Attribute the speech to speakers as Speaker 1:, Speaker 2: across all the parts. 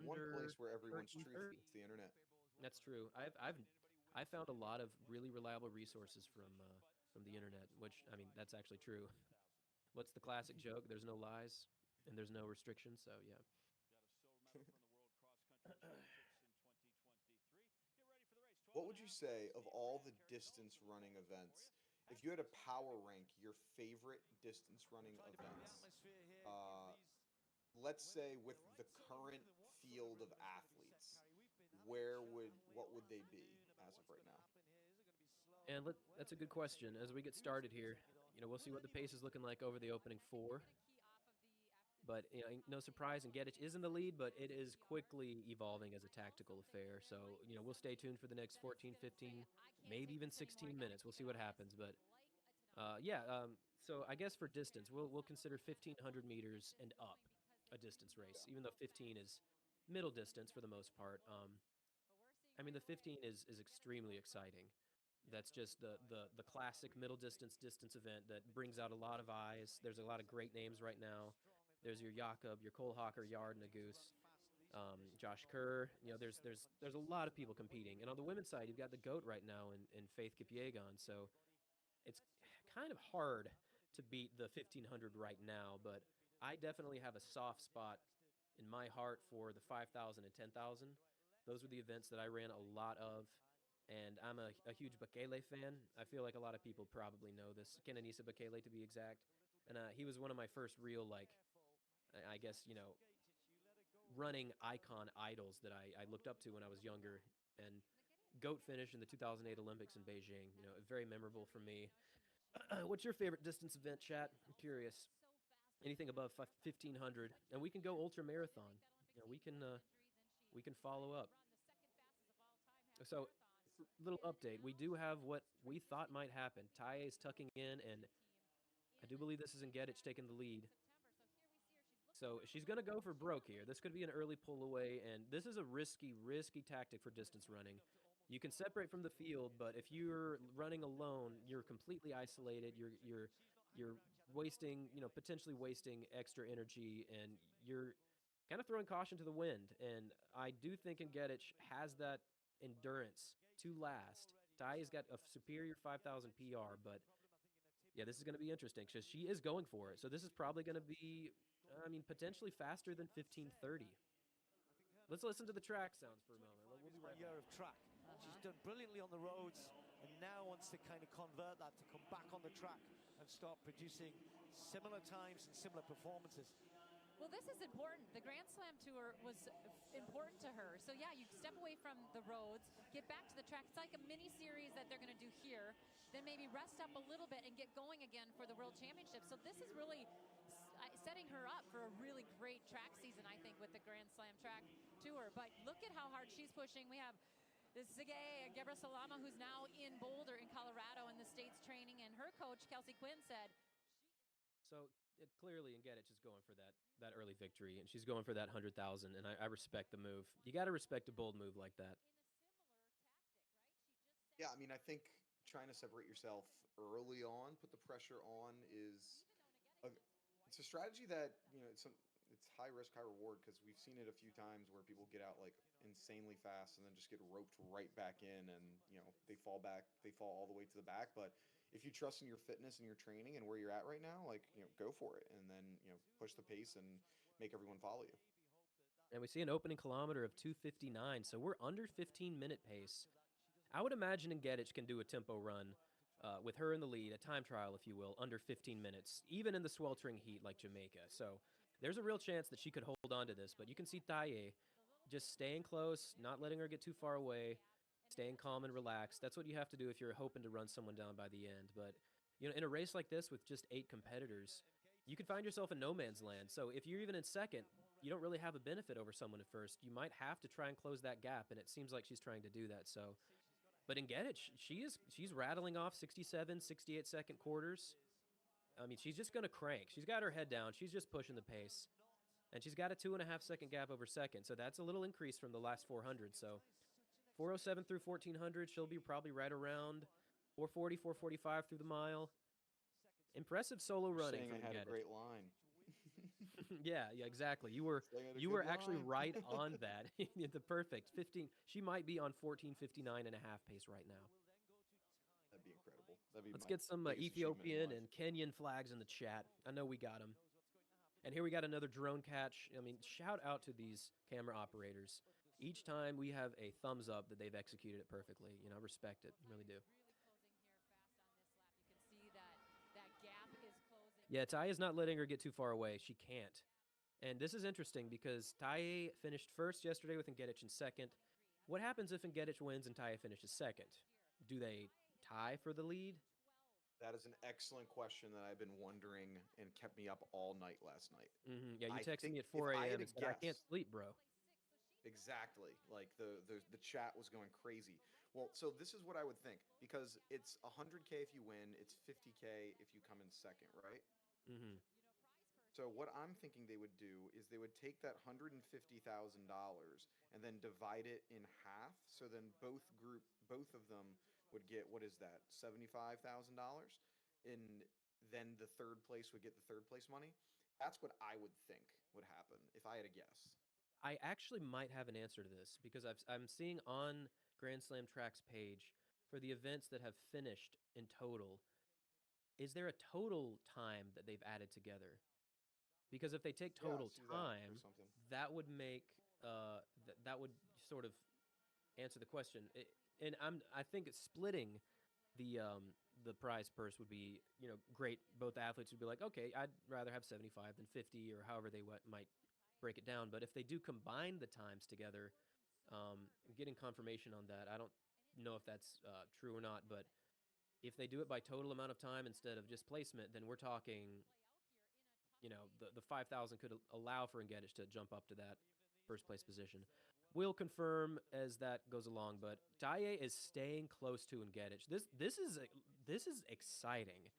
Speaker 1: one
Speaker 2: under
Speaker 1: place where everyone's truth
Speaker 2: 13:30.
Speaker 1: meets the internet.
Speaker 2: That's true. I found a lot of really reliable resources from the internet, which I mean that's actually true. What's the classic joke? There's no lies and there's no restrictions. So yeah.
Speaker 1: What would you say of all the distance running events? If you had to power rank your favorite distance running events, uh, let's say with the current field of athletes, what would they be as of right now?
Speaker 2: And that's a good question. As we get started here, we'll see what the pace is looking like over the opening four. But no surprise, and Gedich is in the lead, but it is quickly evolving as a tactical affair. So, we'll stay tuned for the next 14, 15, maybe even 16 minutes. We'll see what happens. But yeah, so I guess for distance, we'll consider 1,500 meters and up a distance race, even though 15 is middle distance for the most part. I mean, the 15 is extremely exciting. That's just the classic middle distance event that brings out a lot of eyes. There's a lot of great names right now. There's your Jakob, your Cole Hawker, Yard, Nagoose, Josh Kerr. There's a lot of people competing. And on the women's side, you've got the GOAT right now in Faith Kipyegon. So it's kind of hard to beat the 1,500 right now, but I definitely have a soft spot in my heart for the 5,000 and 10,000. Those were the events that I ran a lot of, and I'm a huge Bekele fan. I feel like a lot of people probably know this. Kenenisa Bekele, to be exact. And he was one of my first real, I guess, running icon idols that I looked up to when I was younger. And GOAT finish in the 2008 Olympics in Beijing, very memorable for me. What's your favorite distance event, chat? I'm curious. Anything above 1,500, and we can go ultra marathon. We can follow up. So, little update. We do have what we thought might happen. Taye is tucking in, and I do believe this is Ngedich taking the lead. So she's going to go for broke here. This could be an early pull away, and this is a risky tactic for distance running. You can separate from the field, but if you're running alone, you're completely isolated. You're wasting, potentially wasting extra energy, and you're kind of throwing caution to the wind. And I do think Ngedich has that endurance to last. Taye's got a superior 5,000 PR, but yeah, this is going to be interesting because she is going for it. So this is probably going to be, I mean, potentially faster than 15:30. Let's listen to the track sounds for a moment. We'll be right
Speaker 3: year
Speaker 2: back.
Speaker 3: of track. She's done brilliantly on the roads and now wants to kind of convert that to come back on the track and start producing similar times and similar performances.
Speaker 4: Well, this is important. The Grand Slam Tour was important to her. So, yeah, you step away from the roads, get back to the track. It's like a mini-series that they're going to do here. Then maybe rest up a little bit and get going again for the World Championship. So this is really setting her up for a really great track season, I think, with the Grand Slam track tour. But look at how hard she's pushing. We have Ejgayehu Salama, who's now in Boulder in Colorado in the States training. And her coach, Kelsey Quinn, said...
Speaker 2: So clearly Ngedich is going for that early victory, and she's going for that 100,000, and I respect the move. You got to respect a bold move like that.
Speaker 1: Yeah, I mean, I think trying to separate yourself early on, put the pressure on, it's a strategy that it's high risk, high reward because we've seen it a few times where people get out like insanely fast and then just get roped right back in, and they fall all the way to the back. But if you trust in your fitness and your training and where you're at right now, like go for it, and then push the pace and make everyone follow you.
Speaker 2: And we see an opening kilometer of 2:59, so we're under 15-minute pace. I would imagine Ngedich can do a tempo run with her in the lead, a time trial, if you will, under 15 minutes, even in the sweltering heat like Jamaica. So there's a real chance that she could hold on to this, but you can see Taye just staying close, not letting her get too far away, staying calm and relaxed. That's what you have to do if you're hoping to run someone down by the end. But, in a race like this with just 8 competitors, you could find yourself in no man's land. So if you're even in second, you don't really have a benefit over someone at first. You might have to try and close that gap, and it seems like she's trying to do that. So, but in Gedich, she's rattling off 67, 68-second quarters. I mean, she's just going to crank. She's got her head down. She's just pushing the pace. And she's got a 2.5-second gap over second. So that's a little increase from the last 400. So 407 through 1,400, she'll be probably right around 440, 445 through the mile. Impressive solo running
Speaker 1: Saying
Speaker 2: from
Speaker 1: I had
Speaker 2: Ngedich.
Speaker 1: a great line.
Speaker 2: Yeah, yeah, exactly.
Speaker 1: Saying it a
Speaker 2: You
Speaker 1: good
Speaker 2: were actually
Speaker 1: line.
Speaker 2: right on that. The perfect 15. She might be on 14:59 and a half pace right now.
Speaker 1: That'd be incredible. That'd be
Speaker 2: Let's
Speaker 1: my
Speaker 2: get some
Speaker 1: biggest achievement in
Speaker 2: Ethiopian
Speaker 1: life.
Speaker 2: and Kenyan flags in the chat. I know we got them. And here we got another drone catch. I mean, shout out to these camera operators. Each time we have a thumbs up that they've executed it perfectly. You know, respect it. Really do.
Speaker 4: Really closing here fast on this lap. You can see that gap is closing.
Speaker 2: Yeah, Taye is not letting her get too far away. She can't. And this is interesting because Taye finished first yesterday with Ngedich in second. What happens if Ngedich wins and Taye finishes second? Do they tie for the lead?
Speaker 1: That is an excellent question that I've been wondering and kept me up all night last night.
Speaker 2: Yeah, you
Speaker 1: I
Speaker 2: texted
Speaker 1: think
Speaker 2: me at
Speaker 1: if
Speaker 2: 4
Speaker 1: I had
Speaker 2: a.m.
Speaker 1: to
Speaker 2: and said, I can't
Speaker 1: guess,
Speaker 2: sleep, bro.
Speaker 1: exactly, like the chat was going crazy. Well, so this is what I would think because it's 100K if you win, it's 50K if you come in second, right?
Speaker 2: Hmm.
Speaker 1: So what I'm thinking they would do is they would take that $150,000 and then divide it in half. So then both of them would get, what is that, $75,000, and then the third place would get the third place money. That's what I would think would happen if I had to guess.
Speaker 2: I actually might have an answer to this because I'm seeing on Grand Slam Track's page for the events that have finished in total, is there a total time that they've added together? Because if they take
Speaker 1: Yeah, I
Speaker 2: total
Speaker 1: see that.
Speaker 2: time,
Speaker 1: There's something.
Speaker 2: that would make that would sort of answer the question. And I think it's splitting the prize purse would be, you know, great. Both athletes would be like, okay, I'd rather have 75 than 50 or however they might break it down. But if they do combine the times together, getting confirmation on that, I don't know if that's true or not. But if they do it by total amount of time instead of just placement, then we're talking, you know, the 5,000 could allow for Ngedish to jump up to that first place position. We'll confirm as that goes along, but Taye is staying close to Ngedish. This is exciting.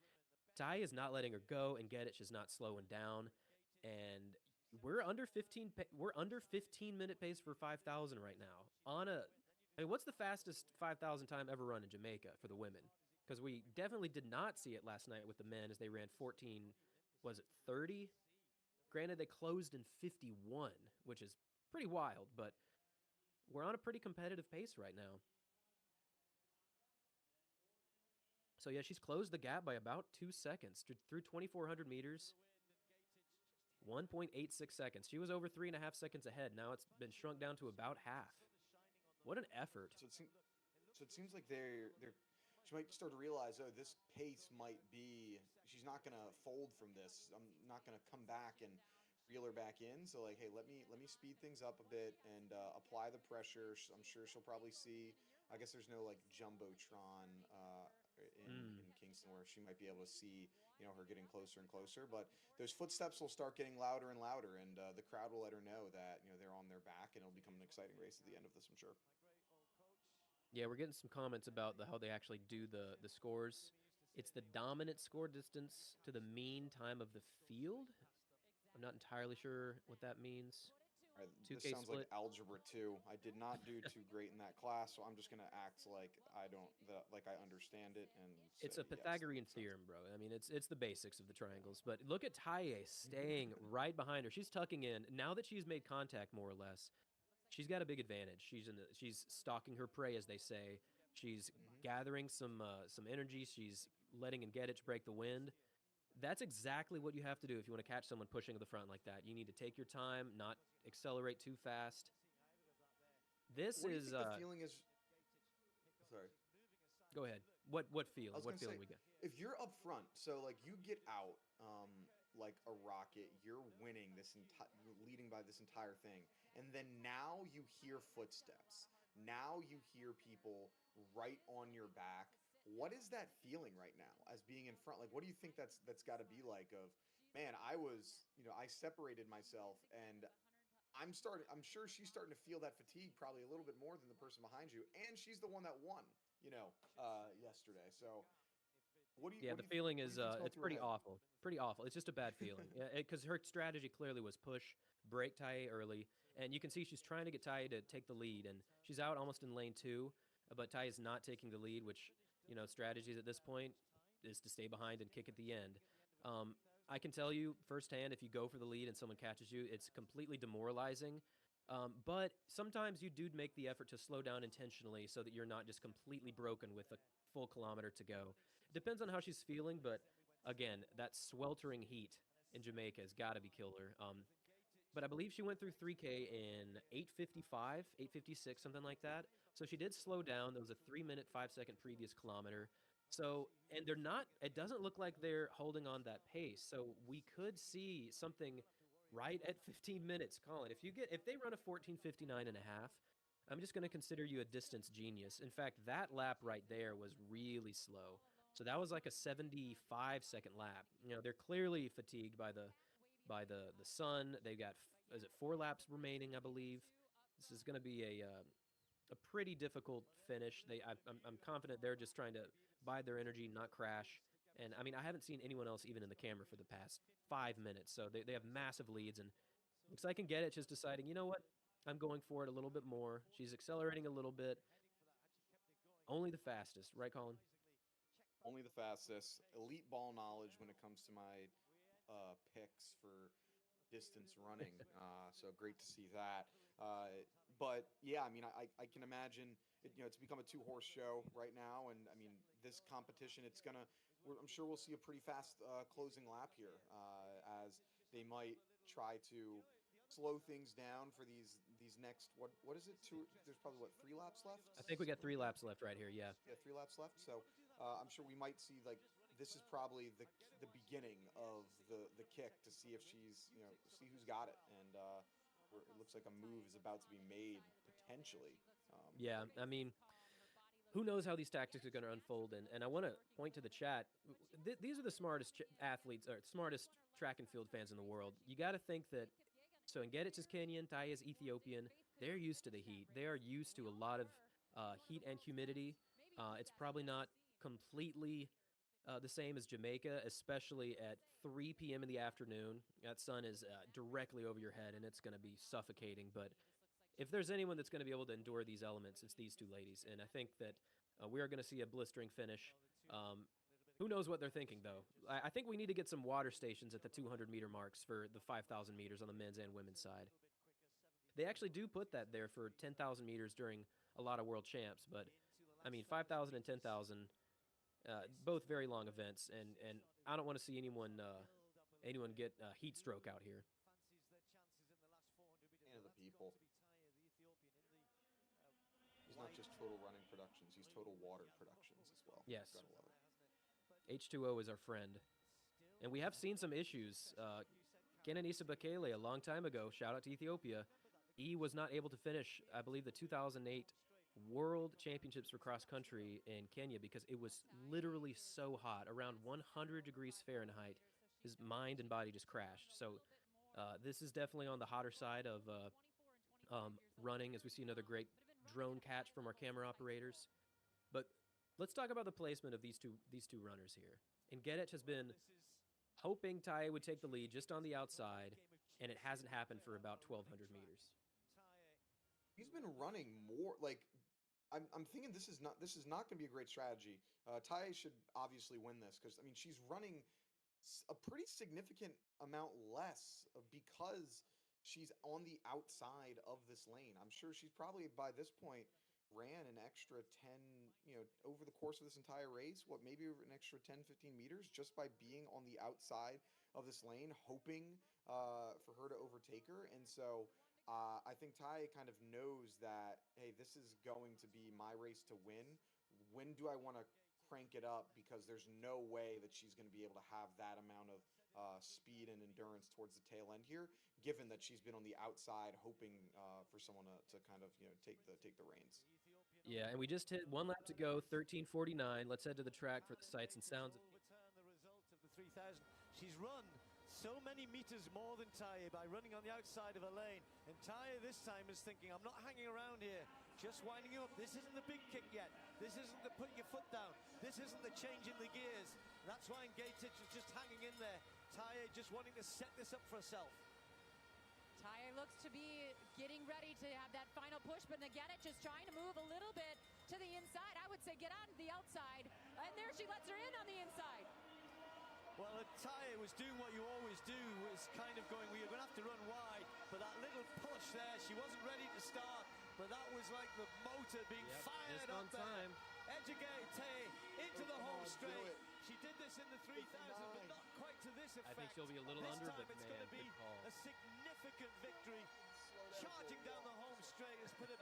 Speaker 2: Taye is not letting her go, and Ngedish is not slowing down, and we're under 15. We're under 15-minute pace for 5,000 right now. I mean, what's the fastest 5,000 time ever run in Jamaica for the women? Because we definitely did not see it last night with the men as they ran 14. Was it 30? Granted, they closed in 51, which is pretty wild, but we're on a pretty competitive pace right now. So yeah, she's closed the gap by about 2 seconds through 2,400 meters. 1.86 seconds. She was over 3.5 seconds ahead. Now it's been shrunk down to about half. What an effort.
Speaker 1: So it seems like they're she might start to realize, oh, this pace might be, she's not gonna fold from this. I'm not gonna come back and reel her back in. So like, hey, let me speed things up a bit and apply the pressure. I'm sure she'll probably see. I guess there's no like jumbotron in
Speaker 2: Mm.
Speaker 1: Kingston where she might be able to see, her getting closer and closer. But those footsteps will start getting louder and louder, and the crowd will let her know that they're on their back, and it'll become an exciting race at the end of this. I'm sure.
Speaker 2: Yeah, we're getting some comments about how they actually do the scores. It's the dominant score distance to the mean time of the field. I'm not entirely sure what that means.
Speaker 1: All right, this
Speaker 2: 2K
Speaker 1: sounds like
Speaker 2: split.
Speaker 1: algebra too. I did not do too great in that class, so I'm just gonna act like I understand it and say
Speaker 2: It's a
Speaker 1: yes, that
Speaker 2: Pythagorean
Speaker 1: makes sense.
Speaker 2: theorem, bro. I mean, it's the basics of the triangles. But look at Taye staying right behind her. She's tucking in. Now that she's made contact more or less, she's got a big advantage. She's stalking her prey, as they say. She's
Speaker 1: Hmm.
Speaker 2: gathering some energy. She's letting Ngedich break the wind. That's exactly what you have to do if you want to catch someone pushing to the front like that. You need to take your time, not accelerate too fast. This
Speaker 1: What do you
Speaker 2: is
Speaker 1: think the feeling is? Sorry.
Speaker 2: go ahead. What
Speaker 1: I
Speaker 2: feeling?
Speaker 1: was
Speaker 2: What
Speaker 1: gonna say,
Speaker 2: feeling we got?
Speaker 1: if you're up front, so like you get out, like a rocket, you're winning this entire, leading by this entire thing, and then now you hear footsteps. Now you hear people right on your back. What is that feeling right now as being in front? Like, what do you think that's got to be like? Of, man, I separated myself, and I'm sure she's starting to feel that fatigue probably a little bit more than the person behind you, and she's the one that won, yesterday. So
Speaker 2: Yeah, the feeling
Speaker 1: what do
Speaker 2: is
Speaker 1: you think's going
Speaker 2: it's
Speaker 1: through her
Speaker 2: pretty
Speaker 1: head?
Speaker 2: awful. Pretty awful. It's just a bad feeling. Yeah, because her strategy clearly was push, break Taye early, and you can see she's trying to get Taye to take the lead, and she's out almost in lane two, but Taye is not taking the lead, which strategies at this point is to stay behind and kick at the end. Um, I can tell you firsthand, if you go for the lead and someone catches you, it's completely demoralizing. But sometimes you do make the effort to slow down intentionally so that you're not just completely broken with a full kilometer to go. It depends on how she's feeling, but again, that sweltering heat in Jamaica has got to be killer. But I believe she went through 3K in 8:55, 8:56, something like that. So she did slow down. There was a 3-minute, 5-second previous kilometer. So, and they're not, it doesn't look like they're holding on that pace. So we could see something right at 15 minutes. Colin, if they run a 14:59 and a half, I'm just going to consider you a distance genius. In fact, that lap right there was really slow. So that was like a 75-second lap. You know, they're clearly fatigued by the sun. They've got, is it 4 laps remaining, I believe. This is going to be a pretty difficult finish. I'm confident they're just trying to bide their energy, not crash. And I mean, I haven't seen anyone else even in the camera for the past 5 minutes. So they have massive leads, and looks like Getich is deciding, you know what? I'm going for it a little bit more. She's accelerating a little bit. Only the fastest, right, Colin?
Speaker 1: Only the fastest. Elite ball knowledge when it comes to my picks for distance running. So great to see that. But yeah, I mean, I can imagine it, it's become a 2-horse show right now, and I mean, this competition, I'm sure we'll see a pretty fast closing lap here, as they might try to slow things down for these next, what is it? There's probably 3 laps left.
Speaker 2: I think we got 3 laps left right here. Yeah.
Speaker 1: Yeah, 3 laps left. So I'm sure we might see, like, this is probably the beginning of the kick to see if she's, see who's got it. And it looks like a move is about to be made, potentially.
Speaker 2: Yeah, I mean, who knows how these tactics are going to unfold. And I want to point to the chat. These are the smartest athletes, or smartest track and field fans in the world. You got to think that, so Getich is Kenyan, Taye is Ethiopian. They're used to the heat. They are used to a lot of heat and humidity. It's probably not completely the same as Jamaica, especially at 3 p.m. in the afternoon. That sun is directly over your head, and it's going to be suffocating. But if there's anyone that's going to be able to endure these elements, it's these 2 ladies. And I think that we are going to see a blistering finish. Who knows what they're thinking, though? I think we need to get some water stations at the 200-meter marks for the 5,000 meters on the men's and women's side. They actually do put that there for 10,000 meters during a lot of world champs. But, I mean, 5,000 and 10,000... both very long events, and I don't want to see anyone get heat stroke out here.
Speaker 1: And the people. He's not just total running productions; he's total water productions as well.
Speaker 2: Yes.
Speaker 1: Gotta love it.
Speaker 2: H2O is our friend, and we have seen some issues. Kenenisa Bekele, a long time ago, shout out to Ethiopia, he was not able to finish, I believe, the 2008 World Championships for cross country in Kenya because it was literally so hot, around 100 degrees Fahrenheit. His mind and body just crashed. So this is definitely on the hotter side of running, as we see another great drone catch from our camera operators. But let's talk about the placement of these two runners here. And Getich has been hoping Taye would take the lead just on the outside, and it hasn't happened for about 1,200 meters.
Speaker 1: He's been running more, like, I'm thinking this is not going to be a great strategy. Taye should obviously win this because, I mean, she's running a pretty significant amount less because she's on the outside of this lane. I'm sure she's probably by this point ran an extra 10, over the course of this entire race, maybe over an extra 10, 15 meters just by being on the outside of this lane, hoping for her to overtake her. And so I think Taye kind of knows that, hey, this is going to be my race to win. When do I want to crank it up? Because there's no way that she's going to be able to have that amount of speed and endurance towards the tail end here, given that she's been on the outside hoping for someone to kind of take the reins.
Speaker 2: Yeah, and we just hit 1 lap to go, 13:49. Let's head to the track for the sights and sounds.
Speaker 3: Overturn the result of the 3,000. She's run so many meters more than Taye by running on the outside of a lane. And Taye this time is thinking, I'm not hanging around here, just winding up. This isn't the big kick yet. This isn't the putting your foot down. This isn't the change in the gears. That's why Ejgayehu is just hanging in there. Taye just wanting to set this up for herself.
Speaker 4: Taye looks to be getting ready to have that final push, but Ejgayehu is trying to move a little bit to the inside. I would say get on the outside, and there she lets her in on the inside.
Speaker 3: Well, Taye was doing what you always do, was kind of going, we're going to have to run wide, but that little push there, she wasn't ready to start, but that was like the motor being fired
Speaker 2: just on
Speaker 3: up there.
Speaker 2: time.
Speaker 3: Ejgayehu Taye into the home straight.
Speaker 1: it.
Speaker 3: She did this in the 3000, but not quite to this effect.
Speaker 2: I think she'll be a little
Speaker 3: this
Speaker 2: under,
Speaker 3: time
Speaker 2: but
Speaker 3: it's
Speaker 2: man,
Speaker 3: going to be
Speaker 2: good call.
Speaker 3: a significant victory. Charging down the home straight has put a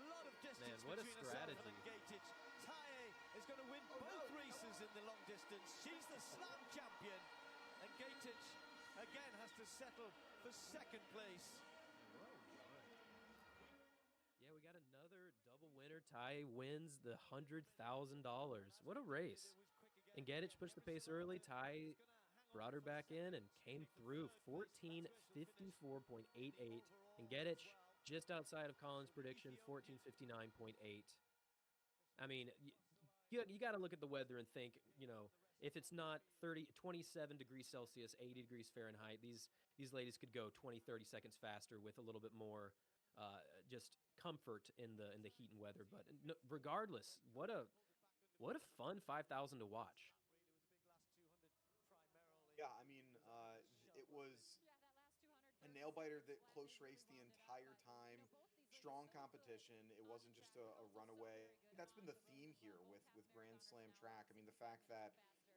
Speaker 3: lot of distance
Speaker 2: Man, what a
Speaker 3: between herself
Speaker 2: strategy.
Speaker 3: and Gatic. Taye is going to win both races in the long distance. She's the slam champion, and Gatic again has to settle for second place.
Speaker 2: Yeah, we got another double winner. Taye wins the $100,000. What a race. And Gedich pushed the pace early. Taye brought her back in and came through 14:54.88. And Gedich just outside of Colin's prediction, 14:59.8. I mean, you got to look at the weather and think, if it's not 27 degrees Celsius, 80 degrees Fahrenheit, these ladies could go 20, 30 seconds faster with a little bit more just comfort in the heat and weather. But regardless, what a fun 5,000 to watch.
Speaker 1: Yeah, I mean, it was a nail biter, that close race the entire time. Strong competition. It wasn't just a runaway. That's been the theme here with Grand Slam track. I mean, the fact that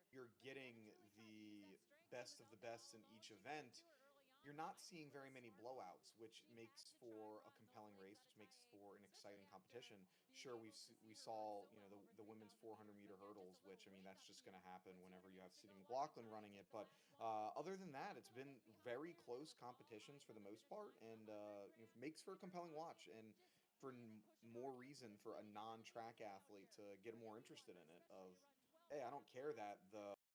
Speaker 1: you're getting the best of the best in each event, you're not seeing very many blowouts, which makes for a compelling race, which makes for an exciting competition. Sure, we saw the women's 400-meter hurdles, which, I mean, that's just going to happen whenever you have Sidney McLaughlin running it. But other than that, it's been very close competitions for the most part, and makes for a compelling watch, and for more reason for a non-track athlete to get more interested in it. Of, hey, I don't care that the